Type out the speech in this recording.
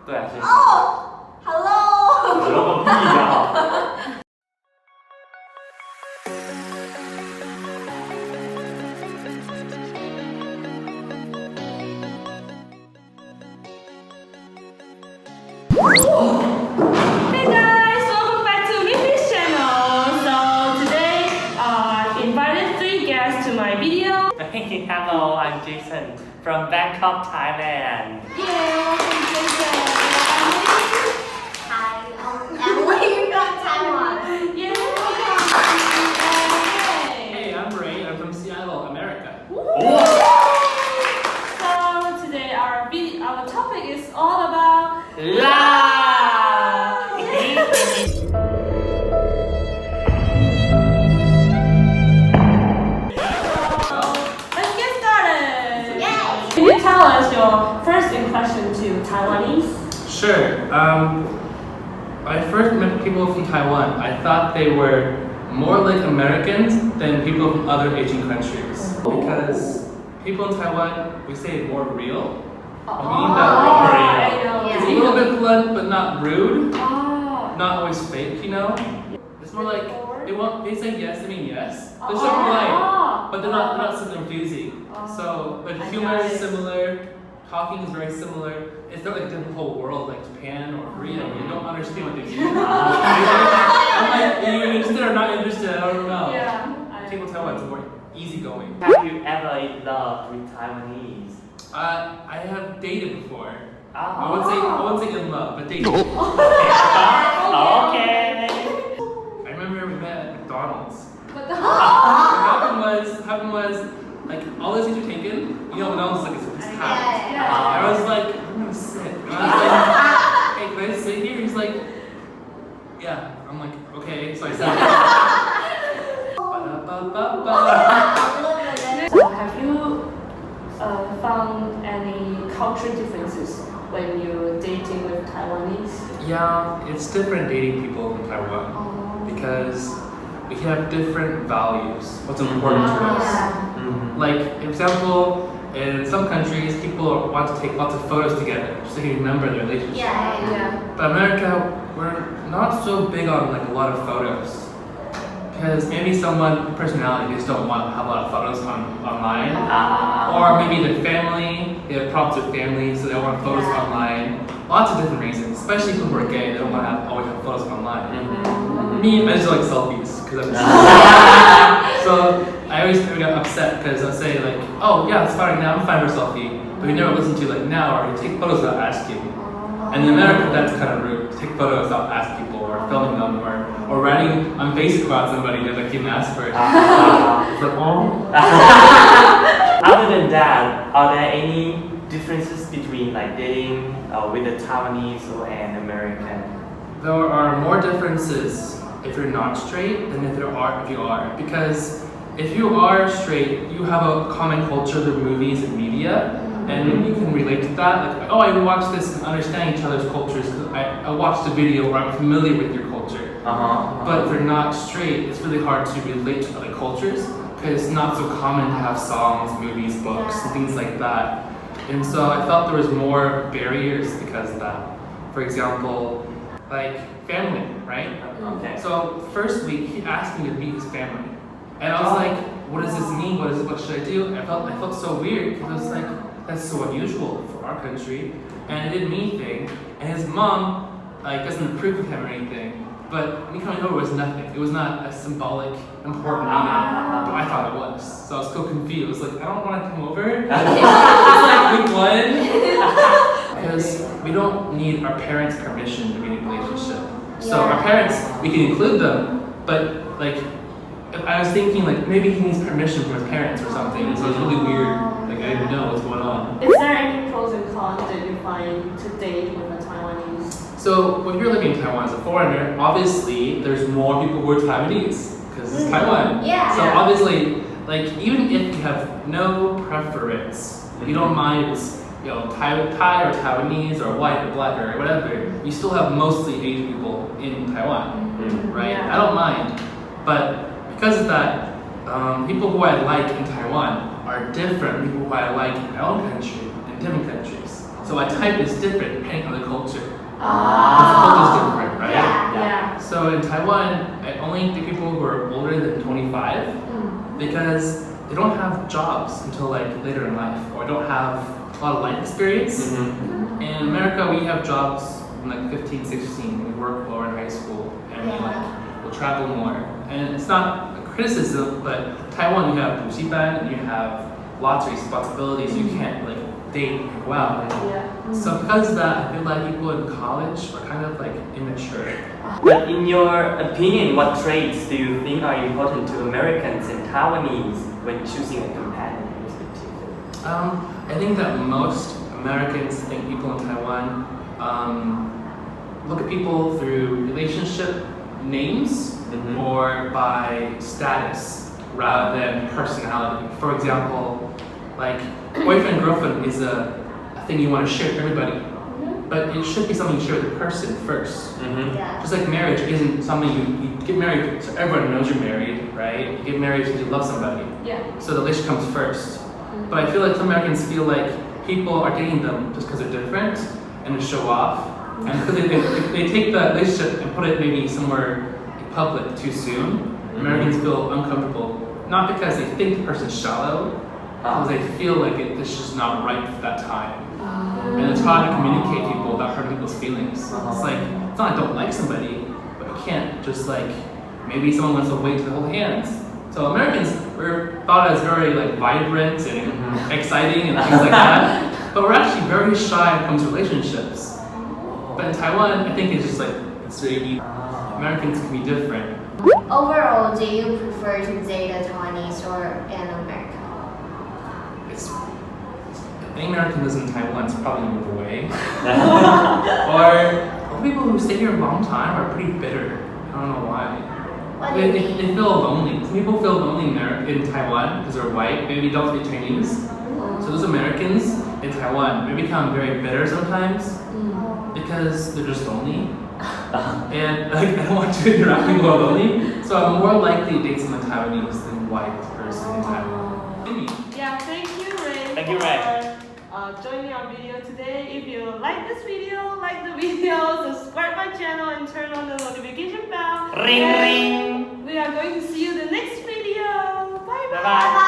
对啊，是。哦 ，Hello。有个屁啊！Hey guys, welcome back to Lily's channel. So today I've invited 3 guests to my video. Hey, hello, I'm Jason from Bangkok, Thailand. Yeah, welcome Jason. Hi, Emily from Taiwan. Yeah, welcome. Hey, I'm Ray. I'm from Seattle, America. So today our topic is all about Love. Let's get started. Yay. Can you tell us your first impression to Taiwanese? Sure. When I first met people from Taiwan, I thought they were more like Americans than people from other Asian countries. Because people in Taiwan, we say more real. Meaning that I know. it's a little bit blunt, but not rude. Oh. Not always fake, you know? It's more like they say yes, they mean yes. They're so polite, but they're not so confusing. So, but humor is similar, talking is very similar. It's not like a different whole world like Japan or Korea. You don't understand what they mean. I'm like, are you interested or not interested? I don't know. Yeah. People in Taiwan is more easygoing. Have you ever in love with Taiwanese? I have dated before. Oh. I won't say in love, but dated. Okay. I remember we met at McDonald's. But What happened was, like, all the seats were taken. You know, McDonald's is like, it's packed. Yeah. I was like, I'm gonna sit. And I was like, hey, can I sit here? He's like, yeah. I'm like, okay. So I sat. Ba-da-ba-ba-ba. So have you found any cultural differences when you're dating with Taiwanese? Yeah, it's different dating people from Taiwan because we have different values. What's important to us. Like, example, in some countries, people want to take lots of photos together just so you remember their relationship. Yeah. But America, we're not so big on like a lot of photos. Because maybe someone, personality, they just don't want to have a lot of photos online. Or maybe their family, they have problems with family, so they don't want photos online. Lots of different reasons, especially people who are gay, they don't want to always have photos online. Me, I just like selfies, because I'm so I always get upset because I'll say like, oh yeah, it's fine now, I'm fine for a selfie. But we never listen to like now, or you take photos without asking. And in America, that's kind of rude. Take photos without asking people, or filming them, or writing on Facebook about somebody that like didn't ask for it. It's like, oh. Other than that, are there any differences between like dating with a Taiwanese or an American? There are more differences if you're not straight than if you are. Because if you are straight, you have a common culture through movies and media, and you can relate to that. Like, oh, I watched this and understand each other's cultures because I watched a video where I'm familiar with your culture. But if you're not straight, it's really hard to relate to other cultures because it's not so common to have songs, movies, books, and things like that. And so I felt there was more barriers because of that. For example, like family, right? Okay. So first week, he asked me to meet his family. And I was like, what does this mean? What should I do? I felt so weird because I was like, that's so unusual for our country. And it didn't mean anything. And his mom like doesn't approve of him or anything. But me coming over was nothing. It was not a symbolic, important meaning. But I thought it was. So I was so confused. Like, I don't want to come over. It's like week 1. Because we don't need our parents' permission to be in a relationship. So our parents, we can include them, but like, I was thinking like maybe he needs permission from his parents or something. And so it was really weird. Like I didn't know what's going on. Is there any pros and cons that you find to date with a Taiwanese? So when you're living in Taiwan as a foreigner, obviously there's more people who are Taiwanese because it's Taiwan. Yeah. So obviously, like even if you have no preference, you don't mind if it's Thai or Taiwanese or white or black or whatever, you still have mostly Asian people in Taiwan, right? Yeah. I don't mind, but because of that, people who I like in Taiwan are different people who I like in my own country, in different countries. So a type is different depending on the culture. Ah. Because the culture is different, right? Yeah. So in Taiwan, I only date people who are older than 25 because they don't have jobs until like later in life, or don't have a lot of life experience. In America, we have jobs from like 15, 16. We work while we're in high school, and we'll travel more. And it's not a criticism, but Taiwan, you have 补习班, you have lots of responsibilities. You can't like date and go out. So because of that, I feel like people in college are kind of like immature. But in your opinion, what traits do you think are important to Americans and Taiwanese when choosing a companion? I think that most Americans think people in Taiwan look at people through relationship names or by status rather than personality. For example, like boyfriend girlfriend is a thing you want to share with everybody, but it should be something you share with the person first. Just like marriage isn't something you get married so everyone knows you're married, right? You get married because you love somebody. So the relationship comes first. But I feel like some Americans feel like people are dating them just because they're different and to show off. And because they take the relationship and put it maybe somewhere in public too soon, Americans feel uncomfortable. Not because they think the person's shallow, because they feel like it's just not right for that time. And it's hard to communicate to people without hurting people's feelings. It's like, it's not I don't like somebody, but I can't just like, maybe someone wants to wait to hold hands. So Americans were thought as very like vibrant and exciting and things like that, but we're actually very shy when it comes to relationships. But in Taiwan, I think it's just like, it's really, Americans can be different. Overall, do you prefer to date a Taiwanese or an American? Any American who lives in Taiwan is probably move away. Or people who stay here a long time are pretty bitter. I don't know why. What do you mean? They feel lonely. Some people feel lonely in Taiwan because they're white, maybe don't speak Chinese. So those Americans in Taiwan, they become very bitter sometimes because they're just lonely. And like, I don't want to interact with people who are lonely. So I'm more likely to date someone Taiwanese than white person in Taiwan. Maybe. Yeah, thank you, Ray. Thank you, Ray. For joining our video today. If you like this video, like the video, subscribe my channel and turn on the notification bell. Ring, And ring. we are going to see you in the next video. Bye bye. Bye bye.